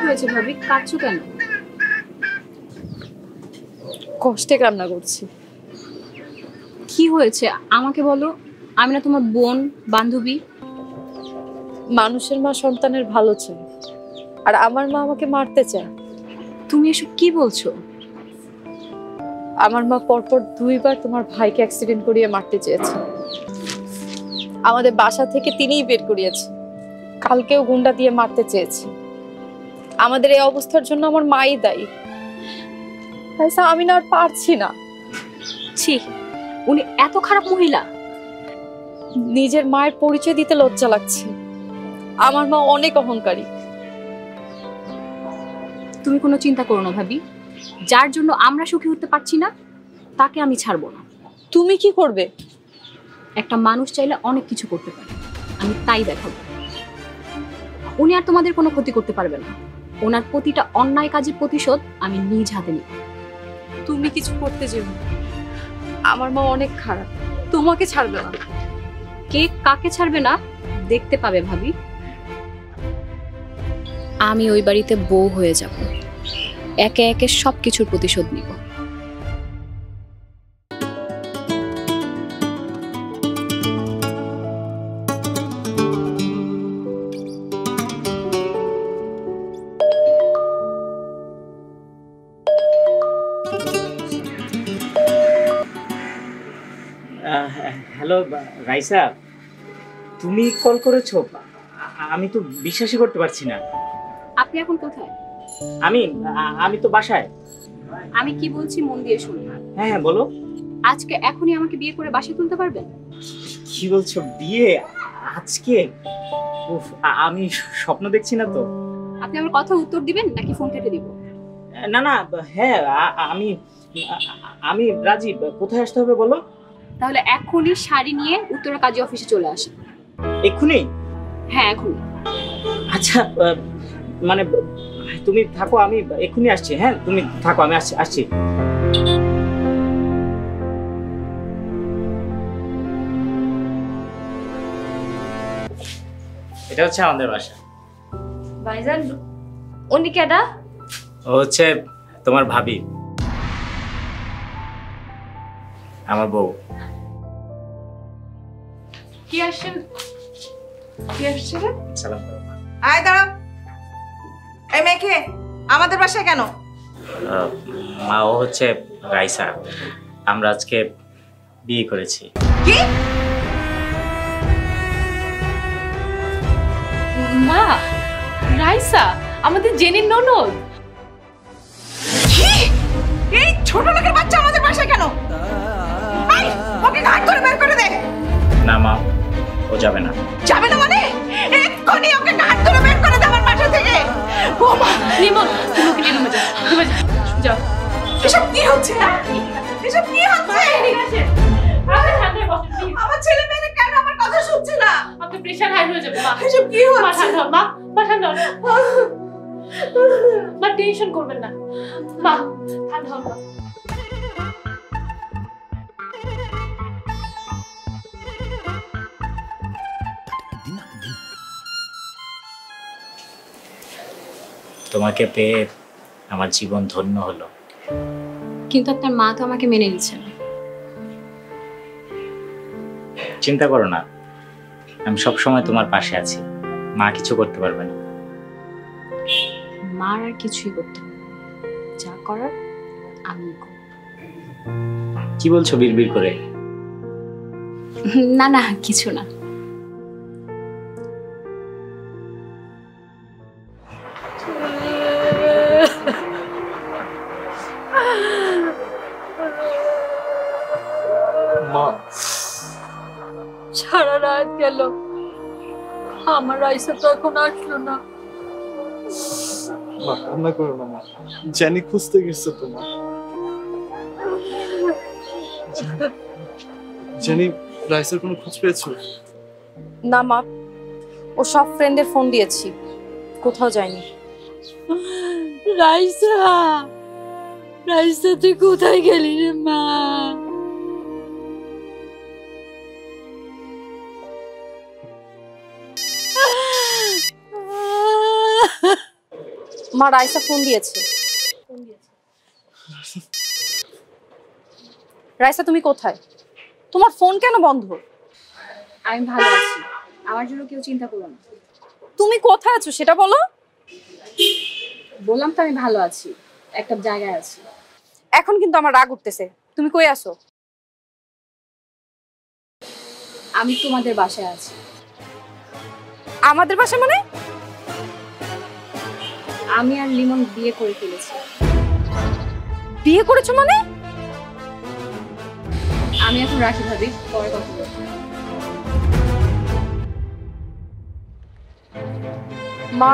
হয়েছে ভাবি, কাঁদছো কেন? কষ্টে কান্না করছি। কি হয়েছে আমাকে বলো, আমি না তোমার বোন বান্ধবী? মানুষের মা সন্তানের ভালো চায়, আর আমার মা আমাকে মারতে চায়। তুমি এসব কি বলছো? আমার মা পরপর 2বার তোমার ভাইকে অ্যাক্সিডেন্ট করিয়ে মারতে চেয়েছে। আমাদের বাসা থেকে তিনিই বের করিয়েছে। কালকেও গুন্ডা দিয়ে মারতে চেয়েছে। আমাদের এই অবস্থার জন্য আমার মাই দায়ী। আমি না আর পারছি না। ছি, উনি এত খারাপ মহিলা? নিজের মায়ের পরিচয় দিতে লজ্জা লাগছে। আমার মা অনেক অহংকারী। তুমি কোনো চিন্তা করো না ভাবি, যার জন্য আমরা সুখী হতে পারছি না তাকে আমি ছাড়বো না। তুমি কি করবে? একটা মানুষ চাইলে অনেক কিছু করতে পারে, আমি তাই দেখাবো। উনি আর তোমাদের কোনো ক্ষতি করতে পারবে না। ওনার প্রতিটা অন্যায় কাজের প্রতিশোধ আমি নিজ হাতে নিব। তুমি কিছু করতে যেও না। আমার মা অনেক খারাপ, তোমাকে ছাড়বে না। কে কাকে ছাড়বে না দেখতে পাবে ভাবি। আমি ওই বাড়িতে বউ হয়ে যাব, একে একে সবকিছুর প্রতিশোধ নিব। হ্যালো রাইসা, তুমি কল করেছো? আমি তো বিশ্বাসই করতে পারছি না। আপনি এখন কোথায়? আমি তো বাসায়। আমি কি বলছি মন দিয়ে শুনুন। হ্যাঁ হ্যাঁ বলো। আজকে এখনই আমাকে বিয়ে করে বাসায় তুলতে পারবেন? কি বলছো, বিয়ে আজকে? উফ, আমি স্বপ্ন দেখছি না তো? আপনি আমার কথা উত্তর দিবেন নাকি ফোন কেটে দিব? না না, হ্যাঁ আমি আমি রাজি। কোথায় আসতে হবে বলো? তাহলে এখনই শাড়ি নিয়ে উত্তরা কাজী অফিসে চলে আসেন। এক্ষুনি? হ্যাঁ এখনই। আচ্ছা, মানে তুমি থাকো, আমি এক্ষুনি আসছি। হ্যাঁ তুমি থাকো, আমি আসছি। এটা হচ্ছে আমাদের বাসা। ভাইজান, উনি কেডা? ও হচ্ছে তোমার ভাবি, আমার বউ। কি আসছেন? কি আসছেন? সালাম করো। আয় দাঁড়া। এই মেয়েকে আমাদের বাসায় কেন? মা, ও হচ্ছে রাইসা। আমরা আজকে বিয়ে করেছি। কি? মা, রাইসা আমাদের জেনির ননদ। কি? এই ছোট লোকের বাচ্চা আমাদের বাসায় কেন? আয়, ওকে ঘাট করে বের করে দে। না মা, ও যাবে না। যাবে না মানে? এক্ষুনি ওকে ঘাট করে বের করে দে আমার বাসা থেকে। ও মা, নিমন, তুমি ওকে নিয়ে রুমে যাও। রুমে যাও। এসব কি হচ্ছে? এসব কি হচ্ছে? আমার ছেলে মেয়ে কেন আমার কথা শুনছে না? আপনার প্রেশার হাই হয়ে যাবে মা। এসব কি হচ্ছে? মা ঠান্ডা হও। মা টেনশন করবেন না। মা ঠান্ডা হও। তোমাকে পেয়ে আমার জীবন ধন্য হলো। কিন্তু আপনার মা তো আমাকে মেনে নিচ্ছেন। চিন্তা করো না, আমি সব সময় তোমার পাশে আছি। মা কিছু করতে পারবে না। মার আর কিছুই করতে হবে না। যা করার আমি করব। কি বলছো বিড়বিড় করে? না না, কিছু না। মা, সারা রাত গেল, আমার রাইসা তো এখন আসলো না। মা কান্না করো না মা। জেনি খুঁজতে গেছে তোমার। জেনি, রাইসের কোনো খোঁজ পেয়েছো? না মা, ও সব ফ্রেন্ডদের ফোন দিয়েছি, কোথাও যায়নি। রাইসা, রাইসা তুই কোথায় গেলি রে মা? মা রাইসা ফোন দিয়েছে। রাইসা তুমি কোথায়? তোমার ফোন কেন বন্ধ? আমি ভালো আছি, আমার জন্য কেউ চিন্তা করো না। তুমি কোথায় আছো সেটা বলো। বললাম তো আমি ভালো আছি, একটা জায়গায় আছি। এখন কিন্তু আমার রাগ উঠতেছে। তুমি কই আছো? আমি তোমাদের বাসায় আছি। আমাদের বাসা মানে? আমি আর লিমন বিয়ে করে ফেলেছি। বিয়ে করেছো মানে? আমি এখন রাখি ভাবি, পরে কথা বলবো। মা,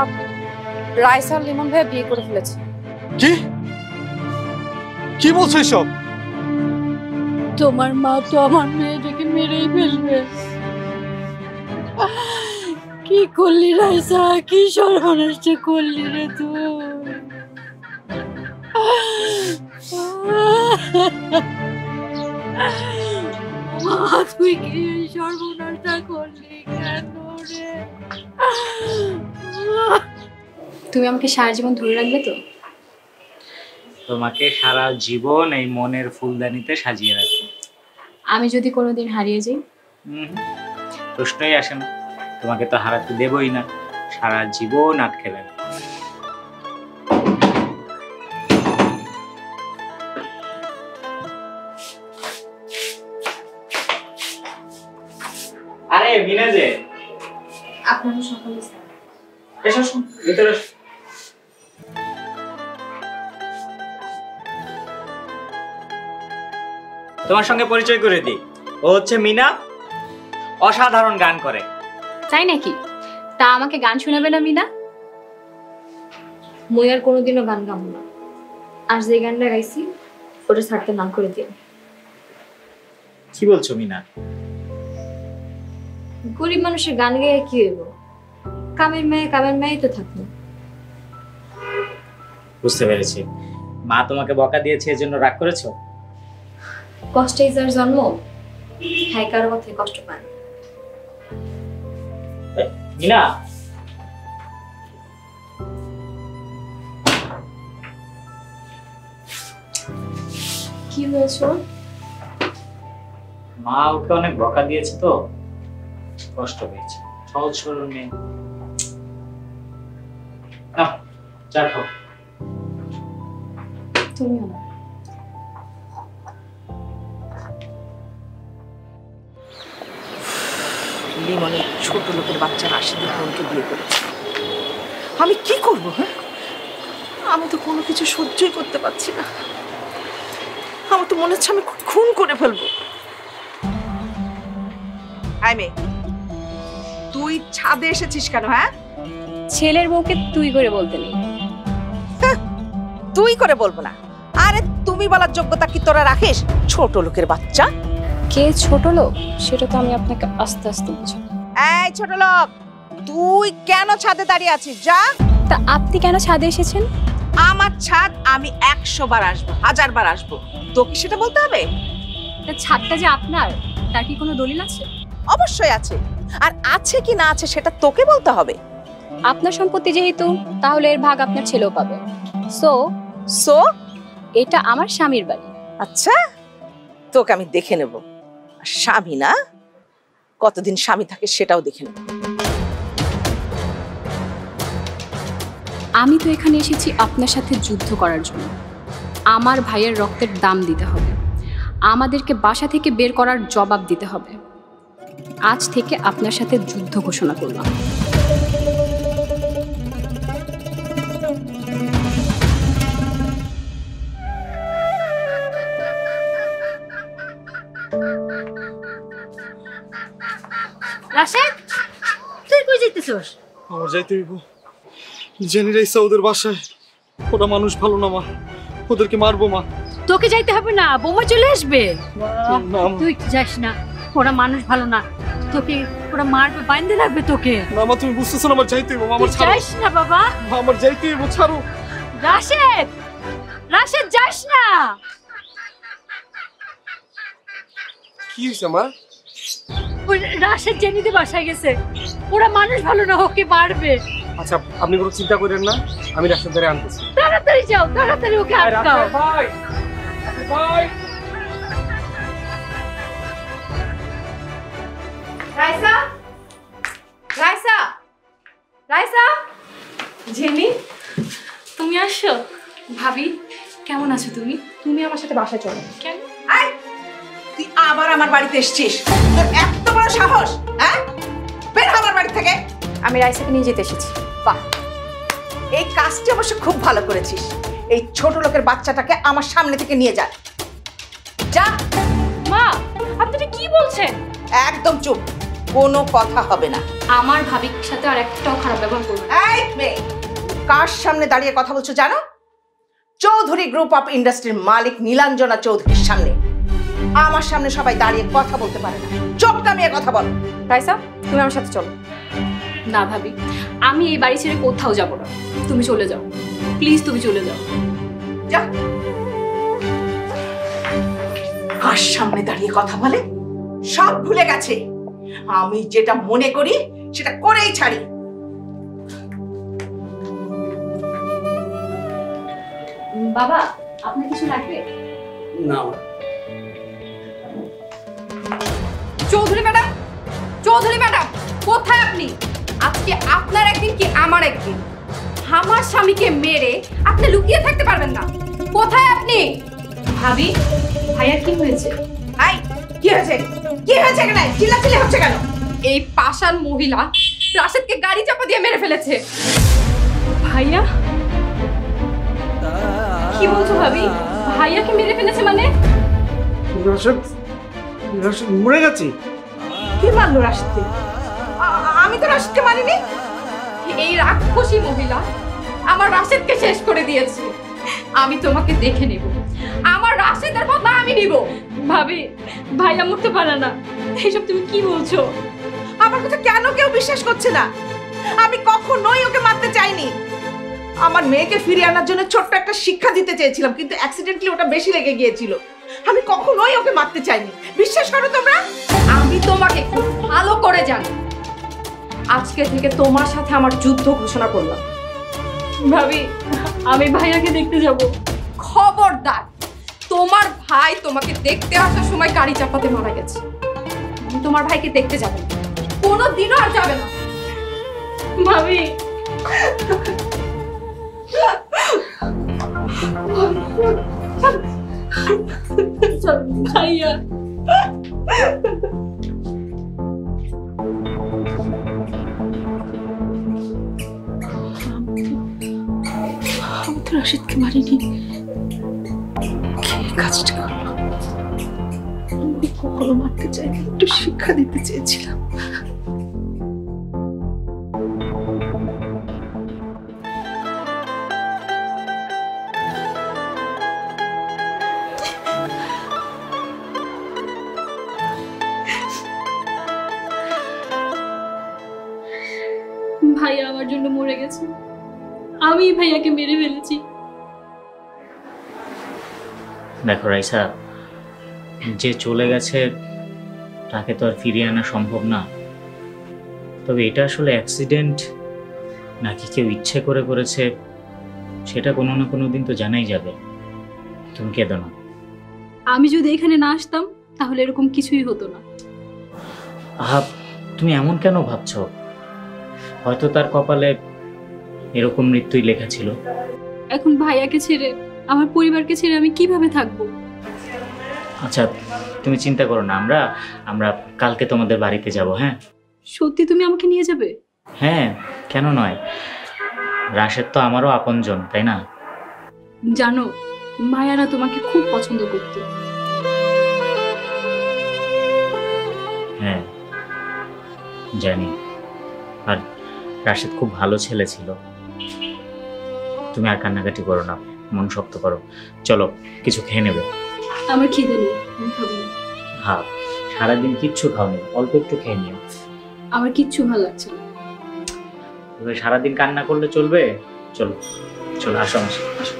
রাইসা আর লিমন ভাইয়া বিয়ে করে ফেলেছে। কি কি বলছো এসব? তোমার মা তো আমার মেয়েটাকে মেরেই ফেলবে। কি করলি রাইসা, কি সর্বনাশ করলি রে তুই? মা, তুই কি এই সর্বনাশটা করলি কেন রে? তুমি আমাকে সারা জীবন ধরে রাখবে তো? তোমাকে সারা জীবন এই মনের ফুলদানিতে সাজিয়ে রাখবো। আমি যদি কোনোদিন হারিয়ে যাই? প্রশ্নই আসে না, তোমাকে তো হারাতে দেবই না, সারা জীবন আটকে রাখবো। আরে মিনা যে, আপনারা সকলে এসো ভিতরে এসো। তোমার সঙ্গে পরিচয় করে দিই, ও হচ্ছে মিনা, অসাধারণ গান করে। তাই নাকি? তা আমাকে গান শোনাবে না মিনা? মই আর কোনোদিনও গান গাবো না। আর যে গানটা গাইছি ওটা ছাড়তে না করে দিও। কি বলছো মিনা? গরিব মানুষের গান গেয়ে কি হইব? কামের মেয়ে তো থাকবো। বুঝতে পেরেছি, মা তোমাকে বকা দিয়েছে এজন্য রাগ করেছো? কষ্টে যার জন্ম, হ্যাঁ কারো কথায় কষ্ট পায়। মিনা, কি হয়েছে? মা ওকে অনেক বকা দিয়েছে তো কষ্ট পেয়েছে। সহজ সরল মেয়ে। নাও, চা খাও। তুমিও না। লিমনের ছোট লোকের বাচ্চা রাশিদের বোনকে বিয়ে করেছে। আমি কি করব? হ্যাঁ, আমি তো কোনো কিছু সহ্যই করতে পারছি না। আমার তো মনে হচ্ছে আমি খুন করে ফেলবো। হাই মেয়ে, তুই ছাদে এসেছিস কেন? হ্যাঁ, ছেলের বউকে তুই করে বলতে নেই। তুই করে বলবো না। আরে তুমি বলার যোগ্যতা কি তোরা রাখিস? ছোট লোকের বাচ্চা। কে ছোট লোক সেটা তো আমি আপনাকে আস্তে আস্তে বুঝাবো। এই ছোট লোক, তুই কেন ছাদে দাঁড়িয়ে আছিস? যা। তা আপনি কেন ছাদে এসেছেন? আমার ছাদ আমি 100 বার আসবো, 1000 বার আসবো, তোকে সেটা বলতে হবে? তা ছাদটা যে আপনার, তার কি কোনো দলিল আছে? অবশ্যই আছে, আর আছে কি না আছে সেটা তোকে বলতে হবে। আপনার সম্পত্তি যেহেতু, তাহলে এর ভাগ আপনার ছেলেও পাবে। সো সো এটা আমার স্বামীর বাড়ি। আচ্ছা, তোকে আমি দেখে নেব। স্বামী না, কতদিন স্বামী থাকে সেটাও দেখে নেব। আমি তো এখানে এসেছি আপনার সাথে যুদ্ধ করার জন্য। আমার ভাইয়ের রক্তের দাম দিতে হবে, আমাদেরকে বাসা থেকে বের করার জবাব দিতে হবে। আজ থেকে আপনার সাথে যুদ্ধ ঘোষণা করলাম। রাশেদ, তুই কই যাইতেছস? আমার যাইতে হইব। জেনি রাইসা ওদের বাসায়। ওরা মানুষ ভালো না মা, ওদেরকে মারবো মা। তোকে যাইতে হবে না, বৌমা চলে আসবে। না, মা। তুই যাস না, ওরা মানুষ ভালো না, তোকে ওরা মারবে, বাইন্ধে রাখবে তোকে। না মা, তুমি বুঝতেছো না, আমার যাইতে হইব মা। আমার তুই ছাড়ো যাস না বাবা। মা, আমার যাইতে হইব, ছাড়ো। রাশেদ, রাশেদ যাস না। কি হইছে মা? ওই রাশেদ জেনিতে বাসায় গেছে, ওরা মানুষ ভালো না, ওকে মারবে। আচ্ছা আপনি কোনো চিন্তা করেন না, আমি রাস্তা ধরে আনতেছি। তাড়াতাড়ি যাও, তাড়াতাড়ি ওকে আটকাও। ভাই ভাই রাইসা, রাইসা, রাইসা, জেনি, তুমি আসছো? ভাবি কেমন আছো তুমি? তুমি আমার সাথে বাসায় চলো। কেন? আয়, তুই আবার আমার বাড়িতে এসেছিস? তোর এত বড় সাহস, হ্যাঁ? বের হ আমার বাড়ি থেকে। আমি রাইসাকে নিয়ে যেতে এসেছি। বাহ, এই কাজটি অবশ্য খুব ভালো করেছিস। এই ছোট লোকের বাচ্চাটাকে আমার সামনে থেকে নিয়ে যা। যা। মা, আপনি এটা কি বলছেন? একদম চুপ, কোনো কথা হবে না। আমার ভাবির সাথে আর একটাও খারাপ ব্যবহার করবে না। এই মেয়ে, কার সামনে দাঁড়িয়ে কথা বলছো জানো? চৌধুরী গ্রুপ অফ ইন্ডাস্ট্রির মালিক নীলাঞ্জনা চৌধুরীর সামনে। আমার সামনে সবাই দাঁড়িয়ে কথা বলতে পারে না। চোখ নামিয়ে কথা বল। রাইসা, তুমি আমার সাথে চলো। না ভাবি, আমি এই বাড়ি ছেড়ে কোথাও যাব না। তুমি চলে যাও, প্লিজ তুমি চলে যাও। যা। কার সামনে দাঁড়িয়ে কথা বলে সব ভুলে গেছে। আমি যেটা মনে করি সেটা করেই ছাড়ি। বাবা, আপনার কিছু লাগবে? না চৌধুরী ম্যাডাম, চৌধুরী ম্যাডাম, কোথায় আপনি? আজকে আপনার একদিন কি আমার একদিন। আমার স্বামীকে মেরে আপনি লুকিয়ে থাকতে পারবেন না। কোথায় আপনি? ভাবি, ভাইয়ার কি হয়েছে? আই, কি হয়েছে? কি হয়েছে? কেন চিল্লাচিল্লি হচ্ছে কেন? এই পাষাণ মহিলা রাশেদকে গাড়ি চাপা দিয়ে মেরে ফেলেছে। ভাইয়া? কি বলছো ভাবি? ভাইয়াকে মেরে ফেলেছে মানে? রাশেদ, রাশেদ মরে গেছে? কি মারলো রাশিদকে? আমি তো রাশিদকে মারিনি। এই রাক্ষসী মহিলা আমার রাশেদকে শেষ করে দিয়েছে। আমি তোমাকে দেখে নেব, আমার রাশেদের বদলা আমি নিব। ভাবি, ভাইয়া মরতে পারে না। এইসব তুমি কি বলছো? আমার কথা কেন কেউ বিশ্বাস করছে না? আমি কখনোই ওকে মারতে চাইনি। আমার মেয়েকে ফিরিয়ে আনার জন্য ছোট্ট একটা শিক্ষা দিতে চেয়েছিলাম, কিন্তু অ্যাক্সিডেন্টলি ওটা বেশি লেগে গিয়েছিল। আমি কখনোই ওকে মারতে চাইনি। বিশ্বাস করো তোমরা। আমি তোমাকে খুব ভালো করে জানি। আজকে থেকে তোমার সাথে আমার যুদ্ধ ঘোষণা করলাম। ভাবি, আমি ভাইয়াকে দেখতে যাব। খবরদার, তোমার ভাই তোমাকে দেখতে আসার সময় গাড়ি চাপাতে মারা গেছে। তুমি তোমার ভাইকে দেখতে যাবে না, কোনোদিনও আর যাবে না। ভাবি, ভাইয়া। আমি তো রাশিদকে মারিনি। কে কাজটা করলো? আমি কখনো মারতে চাইনি, একটু শিক্ষা দিতে চেয়েছিলাম। ভাইয়া আমার জন্য মরে গেছে। আমি ভাইয়াকে মেরে ফেলেছি। দেখো রাইসা, যে চলে গেছে তাকে তো আর ফিরিয়ে আনা সম্ভব না। তবে এটা আসলে অ্যাক্সিডেন্ট নাকি কেউ ইচ্ছে করে করেছে সেটা কোনো না কোনো দিন তো জানাই যাবে। তুমি কেঁদো না। আমি যদি এখানে না আসতাম তাহলে এরকম কিছুই হতো না। আহা, তুমি এমন কেন ভাবছো? হয়তো তার কপালে এরকম মৃত্যুই লেখা ছিল। এখন ভাইয়াকে ছেড়ে, আমার পরিবারকে ছেড়ে আমি কিভাবে থাকবো? আচ্ছা তুমি চিন্তা করো না, আমরা আমরা কালকে তোমাদের বাড়িতে যাব। হ্যাঁ সত্যি তুমি আমাকে নিয়ে যাবে? হ্যাঁ, কেন নয়? রাশেদ তো আমারও আপনজন, তাই না? জানো, ভাইয়ারা তোমাকে খুব পছন্দ করতো। হ্যাঁ জানি। আর রাশেদ খুব ভালো ছেলে ছিল। তুমি আর কান্নাকাটি করো না, মন শক্ত করো। চলো কিছু খেয়ে নেবে। আমার খিদে নেই, আমি খাবো না। হ্যাঁ, সারাদিন কিচ্ছু খাওনি, অল্প একটু খেয়ে নিও। আমার কিচ্ছু ভালো লাগছে না। সারাদিন কান্না করলে চলবে? চলো চলো, আসো আসো আসো।